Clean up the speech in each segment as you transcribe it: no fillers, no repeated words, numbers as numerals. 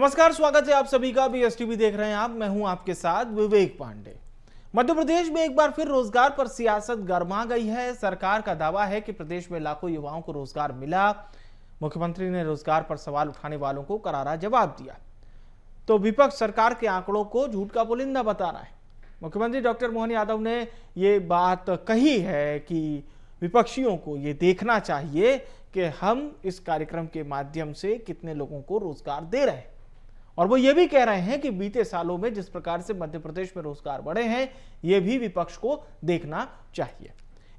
नमस्कार, स्वागत है आप सभी का। BSTV देख रहे हैं आप। मैं हूं आपके साथ विवेक पांडे। मध्य प्रदेश में एक बार फिर रोजगार पर सियासत गर्मा गई है। सरकार का दावा है कि प्रदेश में लाखों युवाओं को रोजगार मिला। मुख्यमंत्री ने रोजगार पर सवाल उठाने वालों को करारा जवाब दिया, तो विपक्ष सरकार के आंकड़ों को झूठ का पुलिंदा बता रहा है। मुख्यमंत्री डॉक्टर मोहन यादव ने ये बात कही है कि विपक्षियों को ये देखना चाहिए कि हम इस कार्यक्रम के माध्यम से कितने लोगों को रोजगार दे रहे हैं। और वो ये भी कह रहे हैं कि बीते सालों में जिस प्रकार से मध्य प्रदेश में रोजगार बढ़े हैं, ये भी विपक्ष को देखना चाहिए।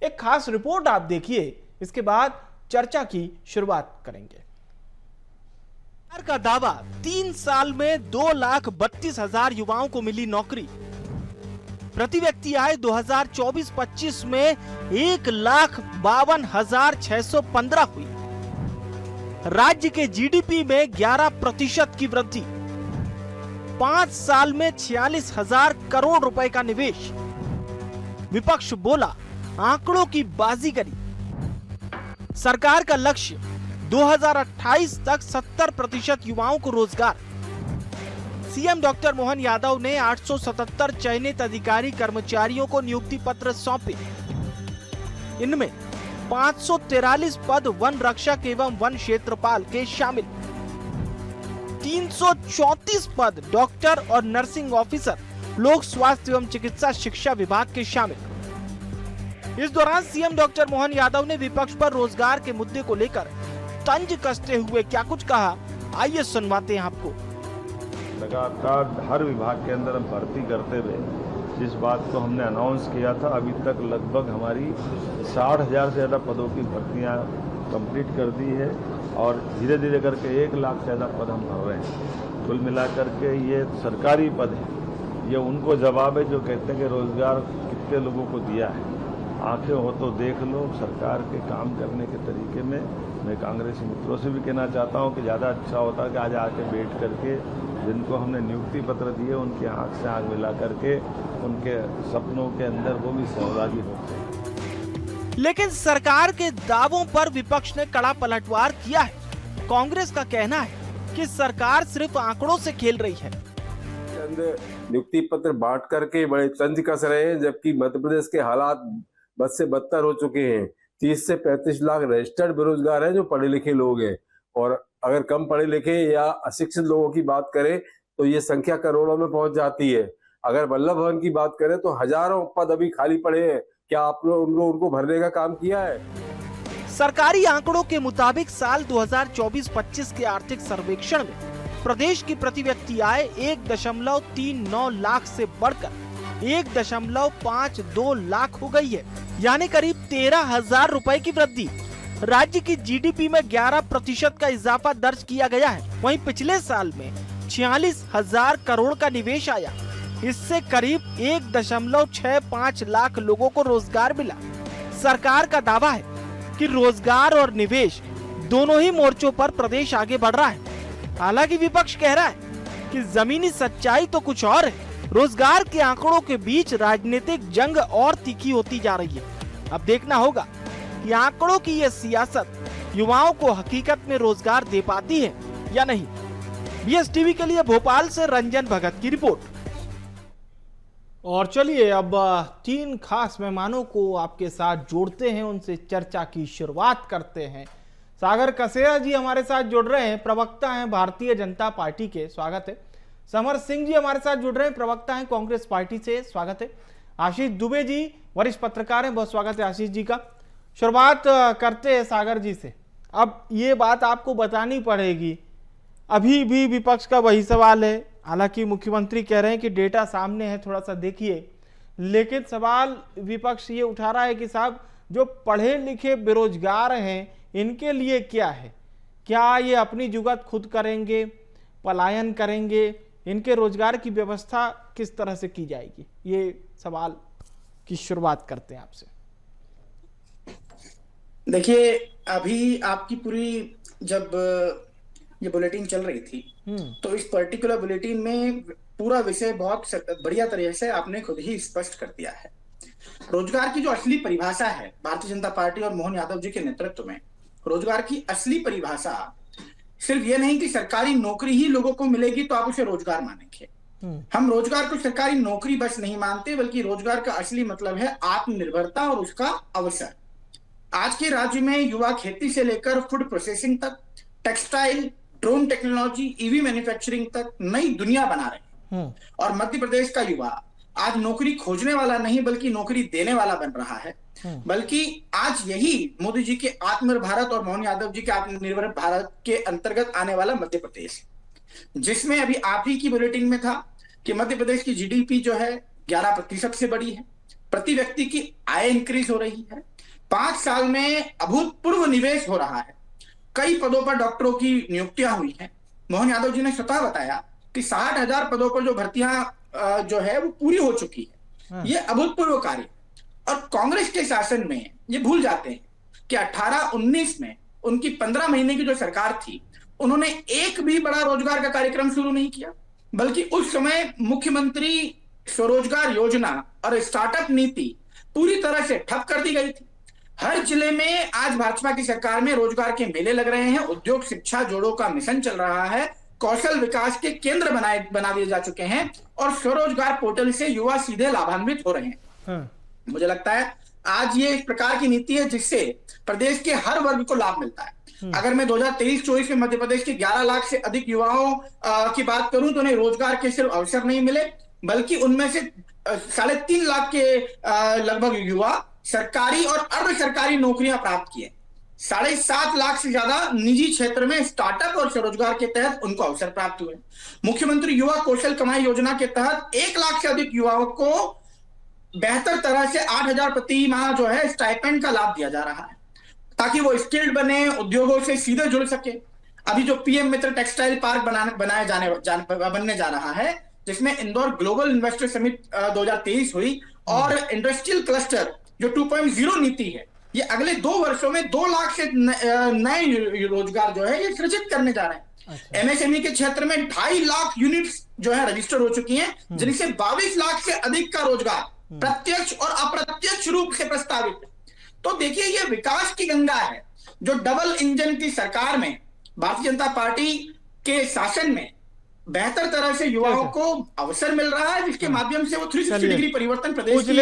एक खास रिपोर्ट आप देखिए, इसके बाद चर्चा की शुरुआत करेंगे। सरकार का दावा, 3 साल में 2,32,000 युवाओं को मिली नौकरी। प्रति व्यक्ति आय 2024-25 में 1,52,615 हुई। राज्य के जीडीपी में 11% की वृद्धि। 5 साल में 46,000 करोड़ रुपए का निवेश। विपक्ष बोला, आंकड़ों की बाजीगरी। सरकार का लक्ष्य 2028 तक 70% युवाओं को रोजगार। सीएम डॉक्टर मोहन यादव ने 877 चयनित अधिकारी कर्मचारियों को नियुक्ति पत्र सौंपे। इनमें 543 पद वन रक्षक एवं वन क्षेत्रपाल के शामिल। 334 पद डॉक्टर और नर्सिंग ऑफिसर, लोक स्वास्थ्य एवं चिकित्सा शिक्षा विभाग के शामिल। इस दौरान सीएम डॉक्टर मोहन यादव ने विपक्ष पर रोजगार के मुद्दे को लेकर तंज कसते हुए क्या कुछ कहा, आइए सुनवाते हैं आपको। लगातार हर विभाग के अंदर हम भर्ती करते हुए जिस बात को हमने अनाउंस किया था, अभी तक लगभग हमारी 60,000 से ज़्यादा पदों की भर्तियां कंप्लीट कर दी है और धीरे धीरे करके 1 लाख से ज़्यादा पद हम भर रहे हैं। कुल मिलाकर के ये सरकारी पद है, ये उनको जवाब है जो कहते हैं कि रोजगार कितने लोगों को दिया है। आंखें हो तो देख लो। सरकार के काम करने के तरीके में मैं कांग्रेसी मित्रों से भी कहना चाहता हूँ कि ज़्यादा अच्छा होता कि आज आके बैठ करके जिनको हमने नियुक्ति पत्र दिए उनके आंख से आंख मिला करके उनके सपनों के अंदर वो भी सहभागी होते हैं। लेकिन सरकार के दावों पर विपक्ष ने कड़ा पलटवार किया है। कांग्रेस का कहना है कि सरकार सिर्फ आंकड़ों से खेल रही है। नियुक्ति पत्र बांट करके बड़े तंज कस रहे हैं, जबकि मध्य प्रदेश के हालात बद से बदतर हो चुके हैं। 30 से 35 लाख रजिस्टर्ड बेरोजगार हैं जो पढ़े लिखे लोग हैं, और अगर कम पढ़े लिखे या अशिक्षित लोगों की बात करें तो ये संख्या करोड़ों में पहुंच जाती है। अगर वल्लभ भवन की बात करें तो हजारों पद अभी खाली पड़े हैं। क्या आप लोग उनको भरने का काम किया है? सरकारी आंकड़ों के मुताबिक साल 2024-25 के आर्थिक सर्वेक्षण में प्रदेश की प्रति व्यक्ति आय 1.39 लाख से बढ़कर 1.52 लाख हो गई है, यानी करीब 13,000 रुपए की वृद्धि। राज्य की जीडीपी में 11% का इजाफा दर्ज किया गया है। वहीं पिछले साल में 46,000 करोड़ का निवेश आया। इससे करीब 1.65 लाख लोगों को रोजगार मिला। सरकार का दावा है कि रोजगार और निवेश दोनों ही मोर्चों पर प्रदेश आगे बढ़ रहा है। हालांकि विपक्ष कह रहा है कि जमीनी सच्चाई तो कुछ और है। रोजगार के आंकड़ों के बीच राजनीतिक जंग और तीखी होती जा रही है। अब देखना होगा कि आंकड़ों की यह सियासत युवाओं को हकीकत में रोजगार दे पाती है या नहीं। BSTV के लिए भोपाल से रंजन भगत की रिपोर्ट। और चलिए अब 3 खास मेहमानों को आपके साथ जोड़ते हैं, उनसे चर्चा की शुरुआत करते हैं। सागर कसेरा जी हमारे साथ जुड़ रहे हैं, प्रवक्ता हैं भारतीय जनता पार्टी के, स्वागत है। समर सिंह जी हमारे साथ जुड़ रहे हैं, प्रवक्ता हैं कांग्रेस पार्टी से, स्वागत है। आशीष दुबे जी वरिष्ठ पत्रकार हैं, बहुत स्वागत है आशीष जी का। शुरुआत करते हैं सागर जी से। अब ये बात आपको बतानी पड़ेगी, अभी भी विपक्ष का वही सवाल है। हालांकि मुख्यमंत्री कह रहे हैं कि डेटा सामने है, थोड़ा सा देखिए, लेकिन सवाल विपक्ष ये उठा रहा है कि साहब जो पढ़े लिखे बेरोजगार हैं इनके लिए क्या है? क्या ये अपनी जुगत खुद करेंगे, पलायन करेंगे? इनके रोजगार की व्यवस्था किस तरह से की जाएगी? ये सवाल की शुरुआत करते हैं आपसे। देखिए, अभी आपकी पूरी जब ये बुलेटिन चल रही थी तो इस पर्टिकुलर बुलेटिन में पूरा विषय बहुत बढ़िया तरीके से आपने खुद ही स्पष्ट कर दिया है। रोजगार की जो असली परिभाषा है भारतीय जनता पार्टी और मोहन यादव जी के नेतृत्व में, रोजगार की असली परिभाषा सिर्फ ये नहीं कि सरकारी नौकरी ही लोगों को मिलेगी तो आप उसे रोजगार मानेंगे। हम रोजगार को सरकारी नौकरी बस नहीं मानते, बल्कि रोजगार का असली मतलब है आत्मनिर्भरता और उसका अवसर। आज के राज्य में युवा खेती से लेकर फूड प्रोसेसिंग तक, textile, drone technology, EV manufacturing तक नई दुनिया बना रहे हैं। और मध्य प्रदेश का युवा आज नौकरी खोजने वाला नहीं बल्कि नौकरी देने वाला बन रहा है। बल्कि आज यही मोदी जी के आत्मनिर्भर भारत और मोहन यादव जी के आत्मनिर्भर भारत के अंतर्गत आने वाला मध्य प्रदेश, जिसमें अभी आप ही की बुलेटिन में था कि मध्य प्रदेश की जीडीपी जो है 11% से बढ़ी है, प्रति व्यक्ति की आय इंक्रीज हो रही है, 5 साल में अभूतपूर्व निवेश हो रहा है, कई पदों पर डॉक्टरों की नियुक्तियां हुई हैं। मोहन यादव जी ने स्वतः बताया कि 60,000 पदों पर जो भर्तियां जो है वो पूरी हो चुकी है। ये अभूतपूर्व कार्य। और कांग्रेस के शासन में ये भूल जाते हैं कि 18-19 में उनकी 15 महीने की जो सरकार थी, उन्होंने एक भी बड़ा रोजगार का कार्यक्रम शुरू नहीं किया, बल्कि उस समय मुख्यमंत्री स्वरोजगार योजना और स्टार्टअप नीति पूरी तरह से ठप कर दी गई थी। हर जिले में आज भाजपा की सरकार में रोजगार के मेले लग रहे हैं, उद्योग शिक्षा जोड़ों का मिशन चल रहा है, कौशल विकास के केंद्र बना दिए जा चुके हैं और स्वरोजगार पोर्टल से युवा सीधे लाभान्वित हो रहे हैं। मुझे लगता है आज ये एक प्रकार की नीति है जिससे प्रदेश के हर वर्ग को लाभ मिलता है। अगर मैं 2023-24 में मध्य प्रदेश के 11 लाख से अधिक युवाओं की बात करूं तो उन्हें रोजगार के सिर्फ अवसर नहीं मिले, बल्कि उनमें से 3.5 लाख के लगभग युवा सरकारी और अर्ध सरकारी नौकरियां प्राप्त किए। 7.5 लाख से ज्यादा निजी क्षेत्र में स्टार्टअप और स्वरोजगार के तहत उनको अवसर प्राप्त हुए। मुख्यमंत्री युवा कौशल कमाई योजना के तहत 1 लाख से अधिक युवाओं को बेहतर तरह से 8,000 प्रति माह जो है स्टाइपेंड का लाभ दिया जा रहा है, ताकि वो स्किल्ड बने, उद्योगों से सीधे जुड़ सके। अभी जो पीएम मित्र टेक्सटाइल पार्क बनने जा रहा है, जिसमें इंदौर ग्लोबल इन्वेस्टर समिट 2023 हुई और इंडस्ट्रियल क्लस्टर जो 2.0 नीति है, ये अगले 2 वर्षों में 2 लाख से नए रोजगार जो है ये सृजित करने जा रहे हैं। एमएसएमई के क्षेत्र में 2.5 लाख यूनिट्स जो है रजिस्टर हो चुकी हैं, जिनसे 22 लाख से अधिक का रोजगार प्रत्यक्ष और अप्रत्यक्ष रूप से प्रस्तावित है। तो देखिए ये विकास की गंगा है जो डबल इंजन की सरकार में भारतीय जनता पार्टी के शासन में बेहतर तरह से युवाओं को अवसर मिल रहा है, जिसके माध्यम से वो 360 डिग्री परिवर्तन प्रदेश की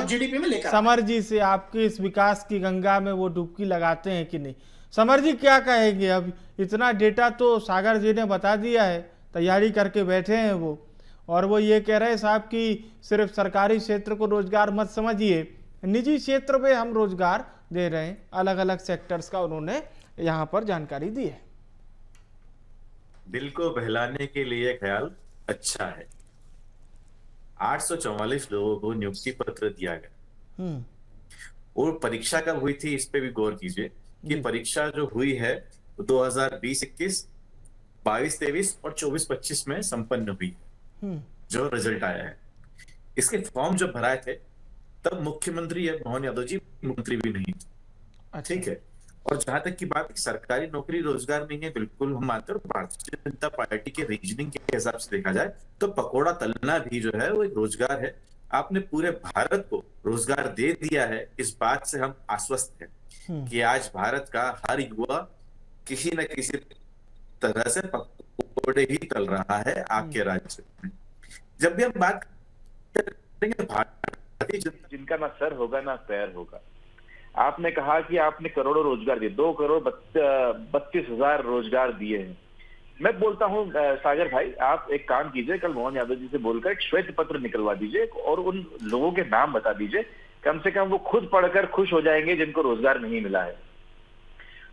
जीडीपी में लेकर। समर जी से आपकी इस विकास की गंगा में वो डुबकी लगाते हैं कि नहीं? समर जी क्या कहेंगे? अब इतना डेटा तो सागर जी ने बता दिया है, तैयारी करके बैठे हैं वो, और वो ये कह रहे हैं साहब कि सिर्फ सरकारी क्षेत्र को रोजगार मत समझिए, निजी क्षेत्र में हम रोजगार दे रहे हैं। अलग अलग सेक्टर्स का उन्होंने यहाँ पर जानकारी दी है। दिल को बहलाने के लिए ख्याल अच्छा है। 844 लोगों को नियुक्ति पत्र दिया गया और परीक्षा कब हुई थी इस पे भी गौर कीजिए कि परीक्षा जो हुई है 2020-21, 22-23 और 24-25 में संपन्न हुई। जो रिजल्ट आया है, इसके फॉर्म जब भराए थे तब मुख्यमंत्री मोहन यादव जी मंत्री भी नहीं थे। ठीक है। और जहां तक की बात सरकारी नौकरी रोजगार नहीं है, बिल्कुल हम मानते हैं। भारतीय जनता पार्टी के रीजनिंग के हिसाब से देखा जाए तो पकोड़ा तलना भी जो है वो एक रोजगार है। आपने पूरे भारत को रोजगार दे दिया है, इस बात से हम आश्वस्त हैं कि आज भारत का हर युवा किसी न किसी तरह से पकोड़े ही तल रहा है आपके राज्य में। जब भी हम बात करेंगे भारतीय जनता, जिनका ना सर होगा ना पैर होगा। आपने कहा कि आपने करोड़ों रोजगार दिए, 2,32,000 रोजगार दिए हैं। मैं बोलता हूं सागर भाई, आप एक काम कीजिए, कल मोहन यादव जी से बोलकर एक श्वेत पत्र निकलवा दीजिए और उन लोगों के नाम बता दीजिए, कम से कम वो खुद पढ़कर खुश हो जाएंगे जिनको रोजगार नहीं मिला है।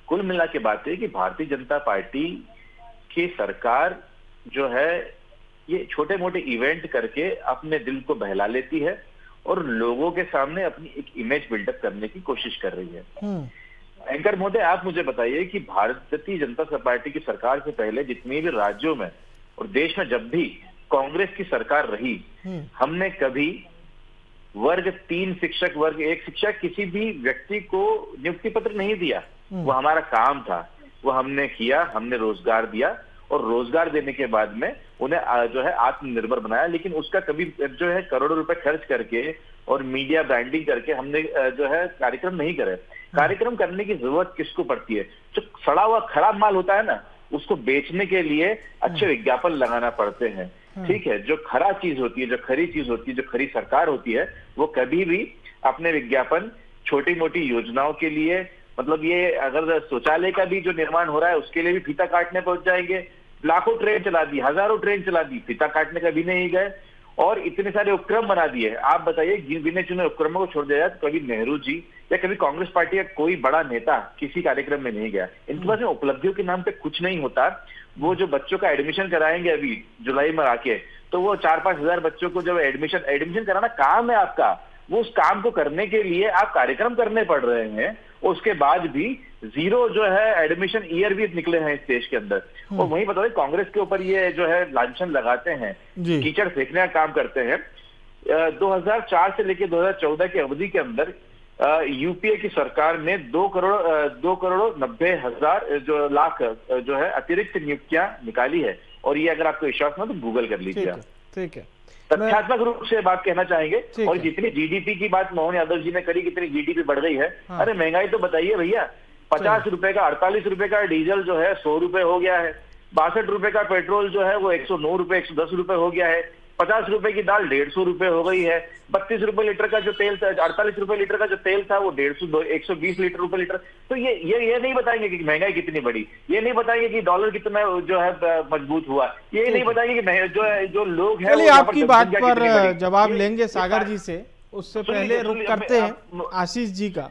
कुल मिला के बात है कि भारतीय जनता पार्टी की सरकार जो है ये छोटे मोटे इवेंट करके अपने दिल को बहला लेती है और लोगों के सामने अपनी एक इमेज बिल्डअप करने की कोशिश कर रही है। एंकर महोदय, आप मुझे बताइए कि भारतीय जनता पार्टी की सरकार से पहले जितनी भी राज्यों में और देश में जब भी कांग्रेस की सरकार रही, हमने कभी वर्ग 3 शिक्षक, वर्ग 1 शिक्षक किसी भी व्यक्ति को नियुक्ति पत्र नहीं दिया। वो हमारा काम था, वो हमने किया, हमने रोजगार दिया और रोजगार देने के बाद में उन्हें जो है आत्मनिर्भर बनाया। लेकिन उसका कभी जो है करोड़ों रुपए खर्च करके और मीडिया ब्रांडिंग करके हमने जो है कार्यक्रम नहीं करे। कार्यक्रम करने की जरूरत किसको पड़ती है? जो सड़ा हुआ खराब माल होता है ना, उसको बेचने के लिए अच्छे विज्ञापन लगाना पड़ते हैं। ठीक है, जो खरा चीज होती है, जो खरी चीज होती है, जो खरी सरकार होती है, वो कभी भी अपने विज्ञापन छोटी मोटी योजनाओं के लिए, मतलब ये अगर शौचालय का भी जो निर्माण हो रहा है उसके लिए भी फीता काटने पहुंच जाएंगे। लाखों ट्रेन चला दी, हजारों ट्रेन चला दी, फीता काटने कभी नहीं गए, और इतने सारे उपक्रम बना दिए। आप बताइए, गिने चुने उपक्रमों को छोड़ दिया जाए तो कभी नेहरू जी या कभी कांग्रेस पार्टी का कोई बड़ा नेता किसी कार्यक्रम में नहीं गया। इनके पास में उपलब्धियों के नाम पे कुछ नहीं होता। वो जो बच्चों का एडमिशन कराएंगे अभी जुलाई में आके, तो वो 4-5 हजार बच्चों को जब एडमिशन कराना काम है आपका, वो उस काम को करने के लिए आप कार्यक्रम करने पड़ रहे हैं। उसके बाद भी जीरो जो है एडमिशन ईयर भी निकले हैं इस देश के अंदर। और वहीं बताओ, कांग्रेस के ऊपर ये जो है लांछन लगाते हैं, कीचड़ फेंकने का काम करते हैं। 2004 से लेकर 2014 की अवधि के अंदर यूपीए की सरकार ने 2,90,00,000 जो लाख जो है अतिरिक्त नियुक्तियां निकाली है। और ये अगर आपको विश्वास ना तो गूगल कर लीजिए। ठीक है, तथ्यात्मक रूप से बात कहना चाहेंगे। और जितनी जीडीपी की बात मोहन यादव जी ने करी, कितनी जीडीपी बढ़ गई है। अरे महंगाई तो बताइए भैया, 50 रुपए का 48 रुपए का डीजल जो है 100 रुपए हो गया है। 62 रुपए का पेट्रोल जो है वो 109 रुपए 110 रुपए हो गया है। 50 रुपए की दाल 150 रुपए हो गई है। 32 रुपए लीटर का जो तेल था, 48 रुपए लीटर का जो तेल था वो 120 रुपए लीटर। तो ये नहीं बताएंगे कि महंगाई कितनी बढ़ी, ये नहीं बताएंगे कि डॉलर कितना जो है मजबूत हुआ, ये नहीं बताएंगे कि जो लोग हैं। चलिए, आपकी बात पर जवाब लेंगे सागर जी से, उससे पहले रुक करते हैं आशीष जी का।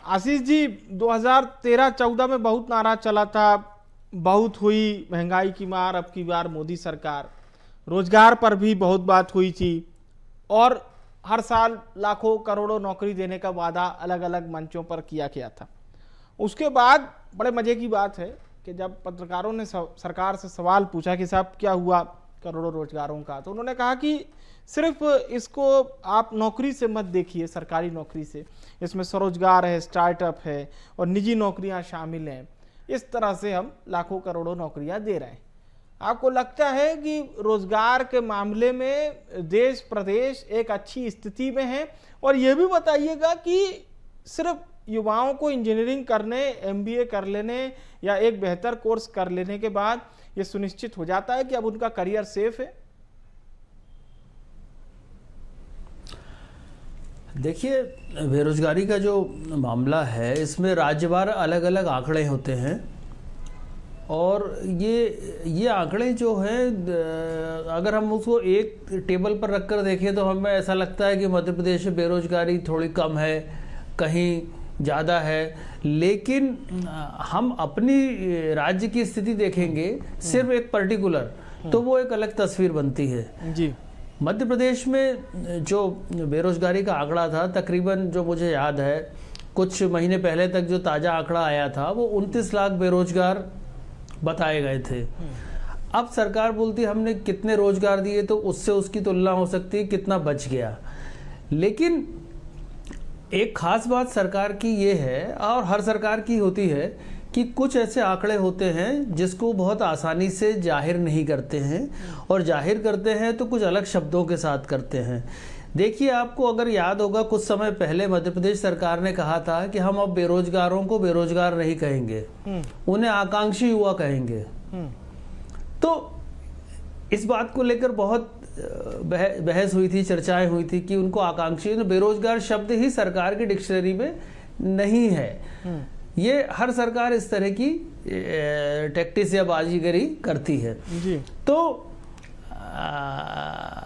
आशीष जी, 2013-14 में बहुत नारा चला था, बहुत हुई महंगाई की मार, अब की बार मोदी सरकार। रोजगार पर भी बहुत बात हुई थी और हर साल लाखों करोड़ों नौकरी देने का वादा अलग अलग मंचों पर किया गया था। उसके बाद बड़े मजे की बात है कि जब पत्रकारों ने सरकार से सवाल पूछा कि साहब क्या हुआ करोड़ों रोजगारों का, तो उन्होंने कहा कि सिर्फ इसको आप नौकरी से मत देखिए, सरकारी नौकरी से, इसमें स्वरोजगार है, स्टार्टअप है और निजी नौकरियां शामिल हैं। इस तरह से हम लाखों करोड़ों नौकरियां दे रहे हैं। आपको लगता है कि रोजगार के मामले में देश प्रदेश एक अच्छी स्थिति में है? और ये भी बताइएगा कि सिर्फ युवाओं को इंजीनियरिंग करने, एमबीए कर लेने या एक बेहतर कोर्स कर लेने के बाद ये सुनिश्चित हो जाता है कि अब उनका करियर सेफ है? देखिए, बेरोजगारी का जो मामला है इसमें राज्यवार अलग अलग आंकड़े होते हैं और ये आंकड़े जो हैं अगर हम उसको एक टेबल पर रखकर देखें तो हमें ऐसा लगता है कि मध्य प्रदेश में बेरोजगारी थोड़ी कम है, कहीं ज़्यादा है। लेकिन हम अपनी राज्य की स्थिति देखेंगे सिर्फ एक पर्टिकुलर, तो वो एक अलग तस्वीर बनती है जी। मध्य प्रदेश में जो बेरोजगारी का आंकड़ा था, तकरीबन जो मुझे याद है कुछ महीने पहले तक जो ताज़ा आंकड़ा आया था वो 29 लाख बेरोजगार बताए गए थे। अब सरकार बोलती हमने कितने रोजगार दिए, तो उससे उसकी तुलना हो सकती है कितना बच गया। लेकिन एक खास बात सरकार की ये है, और हर सरकार की होती है, कि कुछ ऐसे आंकड़े होते हैं जिसको बहुत आसानी से जाहिर नहीं करते हैं, और जाहिर करते हैं तो कुछ अलग शब्दों के साथ करते हैं। देखिए, आपको अगर याद होगा कुछ समय पहले मध्य प्रदेश सरकार ने कहा था कि हम अब बेरोजगारों को बेरोजगार नहीं कहेंगे, उन्हें आकांक्षी युवा कहेंगे। तो इस बात को लेकर बहुत बहस हुई थी, चर्चाएं हुई थी कि उनको आकांक्षी, बेरोजगार शब्द ही सरकार की डिक्शनरी में नहीं है। ये हर सरकार इस तरह की टैक्टिस या बाजीगरी करती है जी। तो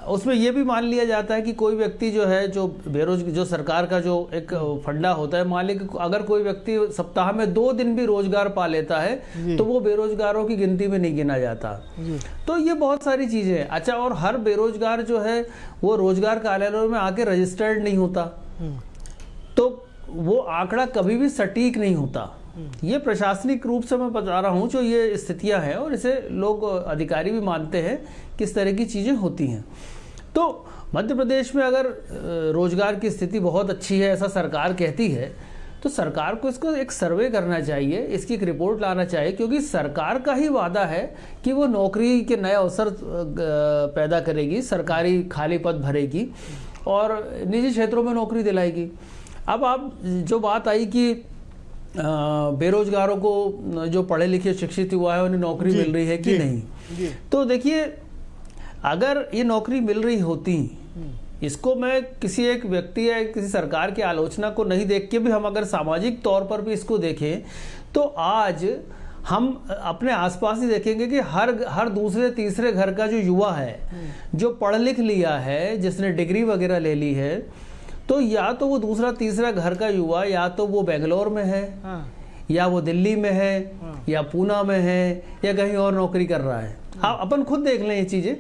उसमें यह भी मान लिया जाता है कि कोई व्यक्ति जो है जो सरकार का जो एक फंडा होता है, मान लीजिए अगर कोई व्यक्ति सप्ताह में 2 दिन भी रोजगार पा लेता है तो वो बेरोजगारों की गिनती में नहीं गिना जाता। तो ये बहुत सारी चीजें हैं। अच्छा, और हर बेरोजगार जो है वो रोजगार कार्यालयों में आके रजिस्टर्ड नहीं होता, तो वो आंकड़ा कभी भी सटीक नहीं होता। ये प्रशासनिक रूप से मैं बता रहा हूँ जो ये स्थितियां हैं, और इसे लोग अधिकारी भी मानते हैं किस तरह की चीजें होती हैं। तो मध्य प्रदेश में अगर रोजगार की स्थिति बहुत अच्छी है ऐसा सरकार कहती है, तो सरकार को इसको एक सर्वे करना चाहिए, इसकी एक रिपोर्ट लाना चाहिए, क्योंकि सरकार का ही वादा है कि वो नौकरी के नए अवसर पैदा करेगी, सरकारी खाली पद भरेगी और निजी क्षेत्रों में नौकरी दिलाएगी। अब आप जो बात आई कि बेरोजगारों को, जो पढ़े लिखे शिक्षित युवा है, उन्हें नौकरी मिल रही है कि नहीं। तो देखिए, अगर ये नौकरी मिल रही होती, इसको मैं किसी एक व्यक्ति या किसी सरकार की आलोचना को नहीं देख के भी हम अगर सामाजिक तौर पर भी इसको देखें, तो आज हम अपने आसपास ही देखेंगे कि हर दूसरे तीसरे घर का जो युवा है, जो पढ़ लिख लिया है, जिसने डिग्री वगैरह ले ली है, तो या तो वो दूसरा तीसरा घर का युवा या तो वो बेंगलोर में है, या वो दिल्ली में है, या पूना में है, या कहीं और नौकरी कर रहा है। आप अपन खुद देख लें ये चीज़ें,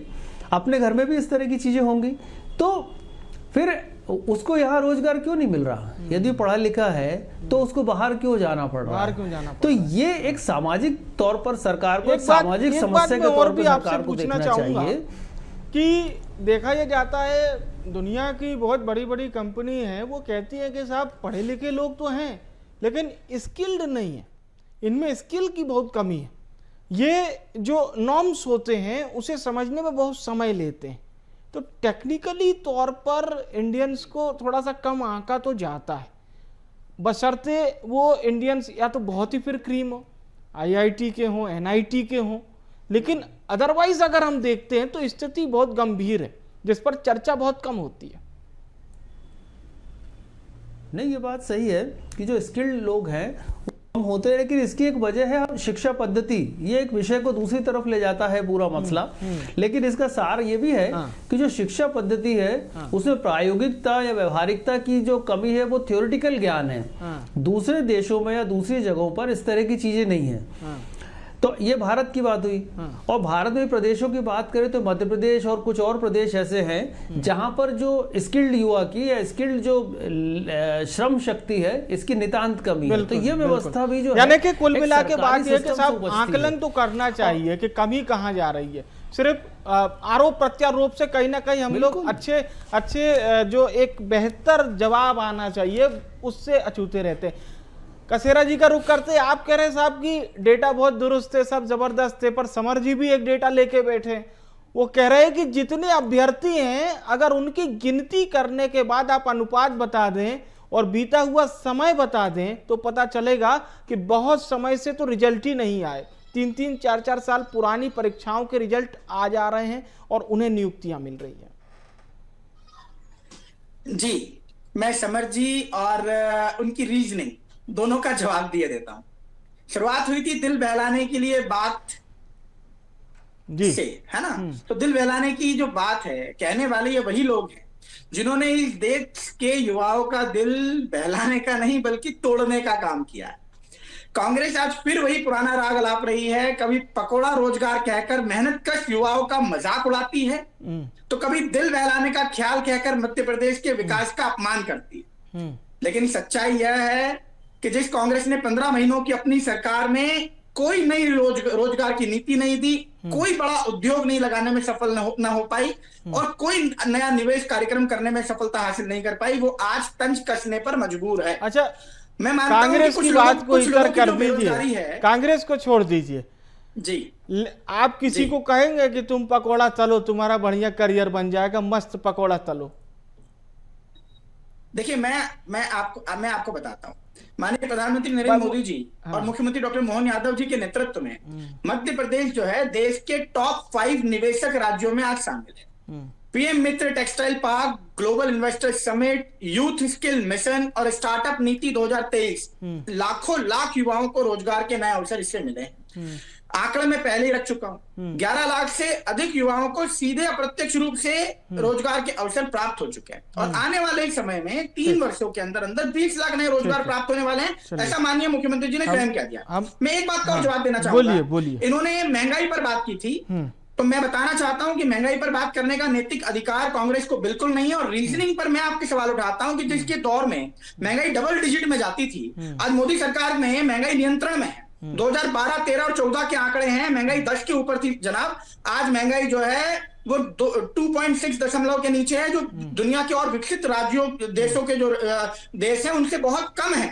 अपने घर में भी इस तरह की चीज़ें होंगी। तो फिर उसको यहाँ रोजगार क्यों नहीं मिल रहा? यदि पढ़ा लिखा है तो उसको बाहर क्यों जाना पड़ रहा है? तो ये एक सामाजिक तौर पर सरकार को, एक सामाजिक समस्या के तौर पर सरकार को देखना चाहिए कि देखा यह जाता है, दुनिया की बहुत बड़ी बड़ी कंपनी है, वो कहती है कि साहब पढ़े लिखे लोग तो हैं लेकिन स्किल्ड नहीं है, इनमें स्किल की बहुत कमी है। ये जो नॉर्म्स होते हैं उसे समझने में बहुत समय लेते हैं। तो टेक्निकली तौर पर इंडियंस को थोड़ा सा कम आंका तो जाता है, बशर्ते वो इंडियंस या तो बहुत ही फिर क्रीम हो, IIT के हों, NIT के हों, लेकिन अदरवाइज अगर हम देखते हैं तो स्थिति बहुत गंभीर है, जिस पर चर्चा बहुत कम होती है। नहीं, ये बात सही है कि जो स्किल्ड लोग हैं कम होते हैं, लेकिन इसकी एक वजह है शिक्षा पद्धति। ये एक विषय को दूसरी तरफ ले जाता है पूरा मसला, लेकिन इसका सार ये भी है कि जो शिक्षा पद्धति है उसमें प्रायोगिकता या व्यवहारिकता की जो कमी है, वो थ्योरेटिकल ज्ञान है। दूसरे देशों में या दूसरी जगहों पर इस तरह की चीजें नहीं है। तो ये भारत की बात हुई। और भारत में प्रदेशों की बात करें तो मध्य प्रदेश और कुछ और प्रदेश ऐसे हैं जहां पर जो स्किल्ड युवा की या स्किल्ड जो श्रम शक्ति है, इसकी नितांत कमी है। तो ये व्यवस्था भी जो यानी कि कुल मिला के बात ये कि साहब आकलन तो करना चाहिए कि कमी कहाँ जा रही है। सिर्फ आरोप प्रत्यारोप से कहीं ना कहीं हम लोग अच्छे जो एक बेहतर जवाब आना चाहिए उससे अछूते रहते हैं। कसेरा जी का रुख करते, आप कह रहे हैं साहब कि डेटा बहुत दुरुस्त है, सब जबरदस्त है, पर समर जी भी एक डेटा लेके बैठे। वो कह रहे हैं कि जितने अभ्यर्थी हैं अगर उनकी गिनती करने के बाद आप अनुपात बता दें और बीता हुआ समय बता दें तो पता चलेगा कि बहुत समय से तो रिजल्ट ही नहीं आए। 3-3, 4-4 साल पुरानी परीक्षाओं के रिजल्ट आ जा रहे हैं और उन्हें नियुक्तियां मिल रही हैं। जी, मैं समर जी और उनकी रीजनिंग दोनों का जवाब दिए देता हूं। शुरुआत हुई थी दिल बहलाने के लिए बात जी से, है ना? तो दिल बहलाने की जो बात है, कहने वाले ये वही लोग हैं जिन्होंने इस देश के युवाओं का दिल बहलाने का नहीं बल्कि तोड़ने का काम किया है। कांग्रेस आज फिर वही पुराना राग अलाप रही है। कभी पकोड़ा रोजगार कहकर मेहनतकश युवाओं का मजाक उड़ाती है, तो कभी दिल बहलाने का ख्याल कहकर मध्य प्रदेश के विकास का अपमान करती है। लेकिन सच्चाई यह है कि जिस कांग्रेस ने 15 महीनों की अपनी सरकार में कोई नई रोजगार की नीति नहीं दी, कोई बड़ा उद्योग नहीं लगाने में सफल न हो पाई और कोई नया निवेश कार्यक्रम करने में सफलता हासिल नहीं कर पाई, वो आज तंज कसने पर मजबूर है। अच्छा, मैं मानता कांग्रेस की बात को इधर कर दीजिए, कांग्रेस को छोड़ दीजिए जी। आप किसी को कहेंगे कि तुम पकौड़ा तलो, तुम्हारा बढ़िया करियर बन जाएगा, मस्त पकौड़ा तलो? देखिए, मैं आपको बताता हूँ। माननीय प्रधानमंत्री नरेंद्र मोदी जी और मुख्यमंत्री डॉक्टर मोहन यादव जी के नेतृत्व में मध्य प्रदेश जो है देश के टॉप 5 निवेशक राज्यों में आज शामिल है। PM Mitra textile park, global investor summit, youth skill mission और स्टार्टअप नीति 2023 लाखों लाख युवाओं को रोजगार के नए अवसर इससे मिले हैं। आंकड़े में पहले ही रख चुका हूं, 11 लाख से अधिक युवाओं को सीधे अप्रत्यक्ष रूप से रोजगार के अवसर प्राप्त हो चुके हैं और आने वाले समय में 3 वर्षों के अंदर 20 लाख नए रोजगार प्राप्त होने वाले हैं, ऐसा माननीय मुख्यमंत्री जी ने स्वयं कह दिया। मैं एक बात का जवाब देना चाहूंगा। इन्होंने महंगाई पर बात की थी, तो मैं बताना चाहता हूं कि महंगाई पर बात करने का नैतिक अधिकार कांग्रेस को बिल्कुल नहीं है। और रीजनिंग पर मैं आपके सवाल उठाता हूं कि जिसके दौर में महंगाई डबल डिजिट में जाती थी, आज मोदी सरकार में महंगाई नियंत्रण में है। 2012, 13 और 14 के आंकड़े हैं, महंगाई 10 के ऊपर थी जनाब। आज महंगाई जो है वो 2.6 दशमलव के नीचे है, जो दुनिया के और विकसित राज्यों देशों के जो देश हैं उनसे बहुत कम है।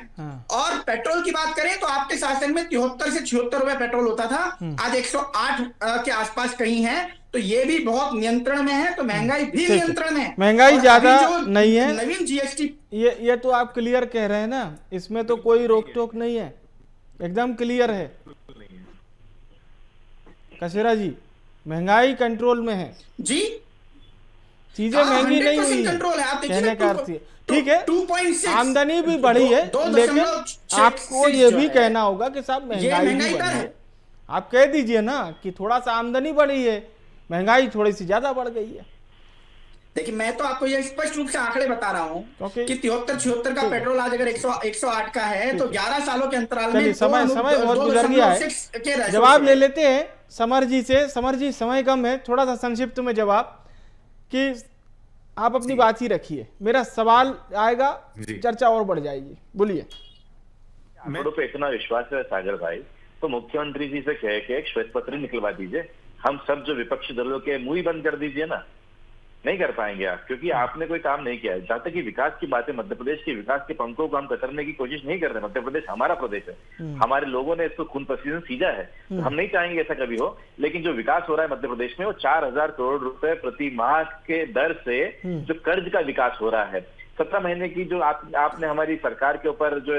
और पेट्रोल की बात करें तो आपके शासन में 73 से 76 रुपए पेट्रोल होता था, आज 108 के आसपास कहीं है, तो ये भी बहुत नियंत्रण में है। तो महंगाई भी नियंत्रण है, महंगाई ज्यादा नहीं है। नवीन जीएसटी ये तो आप क्लियर कह रहे हैं ना, इसमें तो कोई रोक टोक नहीं है, एकदम क्लियर है कसेरा जी, महंगाई कंट्रोल में है जी, चीजें महंगी नहीं हुई है, कंट्रोल है। आप कहने का अर्थ ठीक है, 2.6 आमदनी भी बढ़ी है, लेकिन आपको ये भी कहना होगा कि साहब महंगाई भी बढ़ी है। आप कह दीजिए ना कि थोड़ा सा आमदनी बढ़ी है, महंगाई थोड़ी सी ज्यादा बढ़ गई है। देखिए मैं तो आपको ये स्पष्ट रूप से आंकड़े बता रहा हूँ कि 73-76 का पेट्रोल आज अगर 108 का है तो 11 सालों के अंतराल में समय बहुत गुजर गया है। जवाब ले लेते हैं समर जी से। समर जी समय कम है, थोड़ा सा संक्षिप्त में जवाब कि आप अपनी बात ही रखिए, मेरा सवाल आएगा, चर्चा और बढ़ जाएगी, बोलिए। आंकड़ों पे इतना विश्वास है सागर भाई, तो मुख्यमंत्री जी से कह के एक श्वेत पत्र निकलवा दीजिए, हम सब जो विपक्षी दलों के मुंह ही बंद कर दीजिए ना। नहीं कर पाएंगे आप, क्योंकि आपने कोई काम नहीं किया है। जहां तक कि विकास की बात है, मध्य प्रदेश के विकास के पंखों को हम कतरने की कोशिश नहीं कर रहे। मध्य प्रदेश हमारा प्रदेश है, हमारे लोगों ने इसको खून पसीने से सींचा है, तो हम नहीं चाहेंगे ऐसा कभी हो। लेकिन जो विकास हो रहा है मध्य प्रदेश में, वो 4000 करोड़ रुपए प्रति माह के दर से जो कर्ज का विकास हो रहा है। 17 महीने की जो आपने हमारी सरकार के ऊपर जो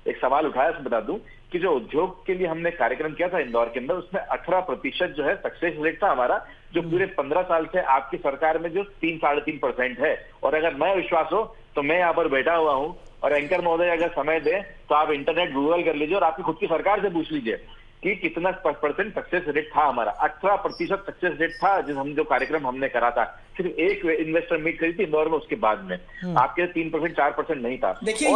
एक सवाल उठाया, उसमें बता दूं कि जो उद्योग के लिए हमने कार्यक्रम किया था इंदौर के अंदर, उसमें 18% जो है सक्सेस रेट था हमारा, जो पूरे 15 साल से आपकी सरकार में जो 3-3.5% है। और अगर मैं विश्वास हो तो मैं यहाँ पर बैठा हुआ हूँ, और एंकर महोदय अगर समय दे तो आप इंटरनेट गूगल कर लीजिए और आपकी खुद की सरकार से पूछ लीजिए कि कितना % सक्सेस रेट था हमारा। 18% सक्सेस रेट था जो कार्यक्रम हमने करा था। सिर्फ एक इन्वेस्टर मीट करी थी इंदौर में, उसके बाद में आपके 3% 4% नहीं था। देखिए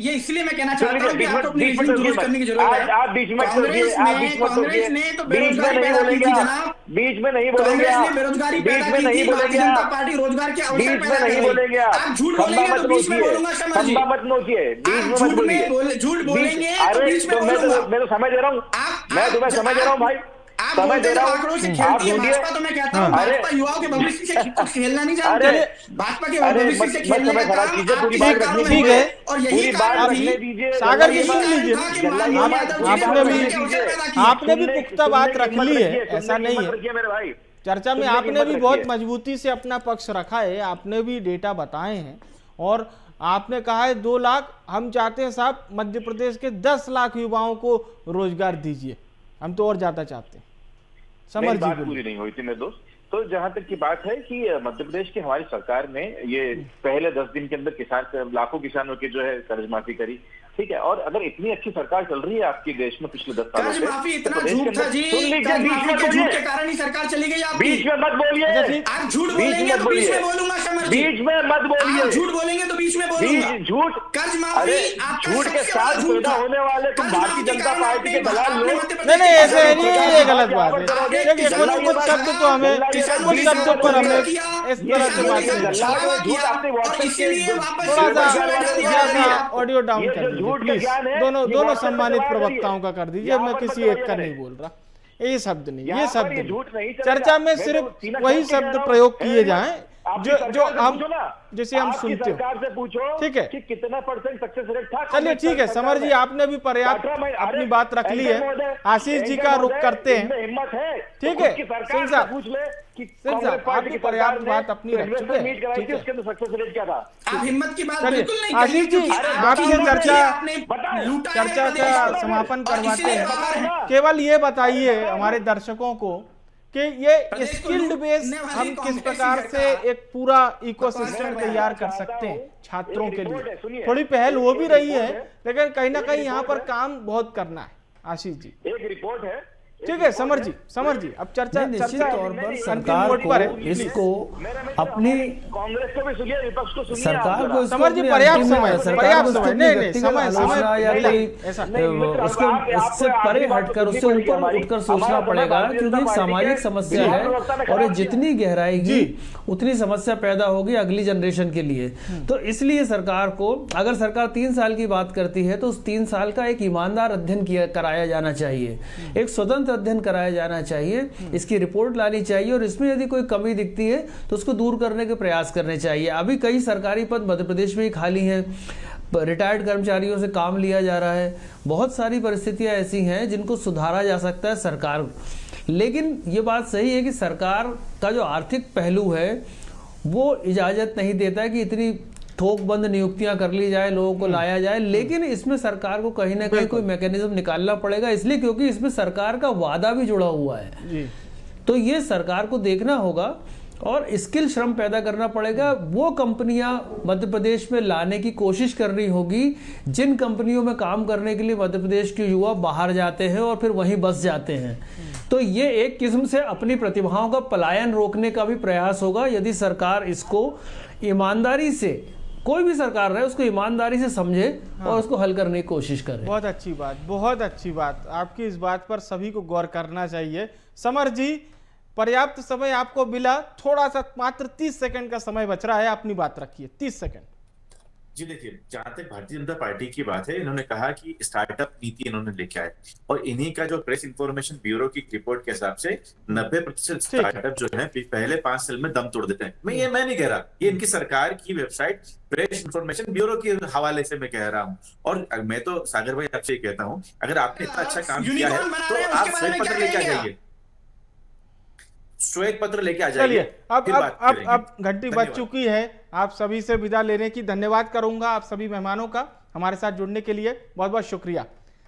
ये इसलिए मैं कहना चाहता हूं कि आपको अपनी रीजनिंग दुरुस्त करने की जरूरत है। आप बीच में कांग्रेस ने तो बेरोजगारी पैदा की थी जनाब, बीच में नहीं बोलेंगे, कांग्रेस ने बेरोजगारी पैदा की थी, भारतीय जनता पार्टी रोजगार के अवसर पैदा कर रही है। आप झूठ बोलेंगे तो बीच में बोलूंगा शर्मा जी, मत नोचिए, बीच में मत बोलिए, झूठ बोलेंगे तो बीच में बोलूंगा। मैं तो समझ दे रहा हूँ, मैं तुम्हें समझ दे रहा हूँ भाई, समझ दे रहा हूँ। भाजपा तो मैं कहता हूँ भाजपा युवाओं के भविष्य से खेलना नहीं जानते, भाजपा के भविष्य से खेलने का काम ठीक है। और यही कारण भी सागर जी सुन लीजिए, आपने भी पुख्ता बात रख ली है, ऐसा नहीं है। चर्चा में आपने भी बहुत मजबूती से अपना पक्ष रखा है, आपने भी डेटा बताए हैं, और आपने कहा है 2 लाख, हम चाहते हैं साहब मध्य प्रदेश के 10 लाख युवाओं को रोजगार दीजिए, हम तो और ज्यादा चाहते हैं। समर जी बात पूरी नहीं हुई थी मेरे दोस्त। तो जहां तक की बात है कि मध्य प्रदेश की हमारी सरकार ने ये पहले 10 दिन के अंदर लाखों किसानों की जो है कर्ज माफी करी, ठीक है। और अगर इतनी अच्छी सरकार चल रही है आपके देश में पिछले 10 सालों से, कर्ज माफी इतना झूठ था जी, कर्ज माफी के झूठ के कारण ही सरकार चली गई आपकी। बीच में मत बोलिए, आप झूठ बोलेंगे तो बीच में बोलूंगा समर जी, बीच में मत बोलिए, झूठ बोलेंगे तो बीच में बोलूंगा। झूठ, कर्ज माफी झूठ के साथ पैदा होने वाले तुम भारतीय जनता पार्टी के दलाल लोग। नहीं ऐसे नहीं, ये गलत बात है। देखिए कुछ शब्द तो हमें, कुछ शब्दों पर हमें इस तरह से बात नहीं। ऑडियो डाउन कर दीजिए प्लीज, दोनों सम्मानित प्रवक्ताओं का कर दीजिए, मैं किसी एक का नहीं बोल रहा। ये शब्द नहीं, ये शब्द नहीं, चर्चा में सिर्फ वही शब्द प्रयोग किए जाएं जो हम, जैसे हम सुनते हो, ठीक है, कि कितना % सक्सेस रेट था। चलिए ठीक है समर जी, आपने भी पर्याप्त अपनी बात रख ली है। आशीष जी का रुख करते हैं, हिम्मत है, ठीक है सिंह साहब, आप भी पर्याप्त बात अपनी रख चुके हैं, ठीक है। सक्सेस रेट क्या था? आप हिम्मत की बात चलिए बिल्कुल नहीं, आशीष जी आपसे चर्चा का समापन करवाते हैं। केवल ये बताइए हमारे दर्शकों को कि ये स्किल्ड बेस हम किस प्रकार से एक पूरा इकोसिस्टम तैयार कर सकते हैं छात्रों के लिए। थोड़ी पहल हो भी रही है, लेकिन कहीं ना कहीं यहाँ पर काम बहुत करना है। आशीष जी एक रिपोर्ट है, ठीक है समर जी अब चर्चा निश्चित तौर पर सरकार को इसको अपनी, कांग्रेस को भी सुनिए, विपक्ष को सुनिए, सरकार को समर जी पर्याप्त समय नहीं समय या उसको उससे परे हटकर उससे ऊपर उठकर सोचना पड़ेगा, क्योंकि सामाजिक समस्या है और ये जितनी गहराएगी उतनी समस्या पैदा होगी अगली जनरेशन के लिए। तो इसलिए सरकार को, अगर सरकार 3 साल की बात करती है तो उस 3 साल का एक ईमानदार अध्ययन कराया जाना चाहिए, एक स्वतंत्र तुरंत अध्ययन कराया जाना चाहिए, इसकी रिपोर्ट लानी चाहिए और इसमें यदि कोई कमी दिखती है तो उसको दूर करने के प्रयास करने चाहिए। अभी कई सरकारी पद मध्य प्रदेश में ही खाली हैं, रिटायर्ड कर्मचारियों से काम लिया जा रहा है, बहुत सारी परिस्थितियां ऐसी हैं जिनको सुधारा जा सकता है सरकार। लेकिन ये बात सही है कि सरकार का जो आर्थिक पहलू है वो इजाज़त नहीं देता है कि इतनी थोकबंद नियुक्तियां कर ली जाए, लोगों को लाया जाए, लेकिन इसमें सरकार को कहीं ना कहीं कोई मैकेनिज्म निकालना पड़ेगा, इसलिए क्योंकि इसमें सरकार का वादा भी जुड़ा हुआ है जी। तो ये सरकार को देखना होगा और स्किल श्रम पैदा करना पड़ेगा। वो कंपनियां मध्य प्रदेश में लाने की कोशिश करनी होगी जिन कंपनियों में काम करने के लिए मध्य प्रदेश के युवा बाहर जाते हैं और फिर वहीं बस जाते हैं। तो ये एक किस्म से अपनी प्रतिभाओं का पलायन रोकने का भी प्रयास होगा यदि सरकार इसको ईमानदारी से, कोई भी सरकार रहे उसको ईमानदारी से समझे और उसको हल करने की कोशिश करे। बहुत अच्छी बात, बहुत अच्छी बात। आपकी इस बात पर सभी को गौर करना चाहिए। समर जी, पर्याप्त समय आपको मिला, थोड़ा सा मात्र 30 सेकंड का समय बच रहा है, अपनी बात रखिए 30 सेकंड। जी देखिए, जहां तक भारतीय जनता पार्टी की बात है, इन्होंने कहा कि स्टार्टअप नीति इन्होंने लेके आए और इन्हीं का जो प्रेस इंफॉर्मेशन ब्यूरो की रिपोर्ट के हिसाब से 90% स्टार्टअप जो है पहले 5 साल में दम तोड़ देते हैं। मैं नहीं कह रहा, ये इनकी सरकार की वेबसाइट प्रेस इंफॉर्मेशन ब्यूरो के हवाले से मैं कह रहा हूँ। और मैं तो सागर भाई आपसे ये कहता हूँ, अगर आपने इतना अच्छा काम किया है तो आप श्वेत पत्र लेके आ जाइए, श्वेत पत्र लेके आ जाइए। अब घंटी बज चुकी है, आप सभी से विदा लेने की धन्यवाद करूंगा आप सभी मेहमानों का हमारे साथ जुड़ने के लिए, बहुत बहुत शुक्रिया।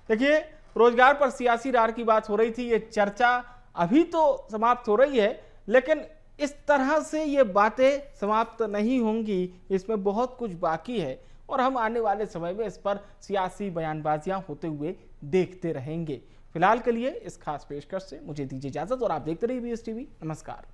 देखिए, रोजगार पर सियासी रार की बात हो रही थी, ये चर्चा अभी तो समाप्त हो रही है, लेकिन इस तरह से ये बातें समाप्त नहीं होंगी, इसमें बहुत कुछ बाकी है और हम आने वाले समय में इस पर सियासी बयानबाजियां होते हुए देखते रहेंगे। फिलहाल के लिए इस खास पेशकश से मुझे दीजिए इजाजत और आप देखते रहिए BSTV। नमस्कार।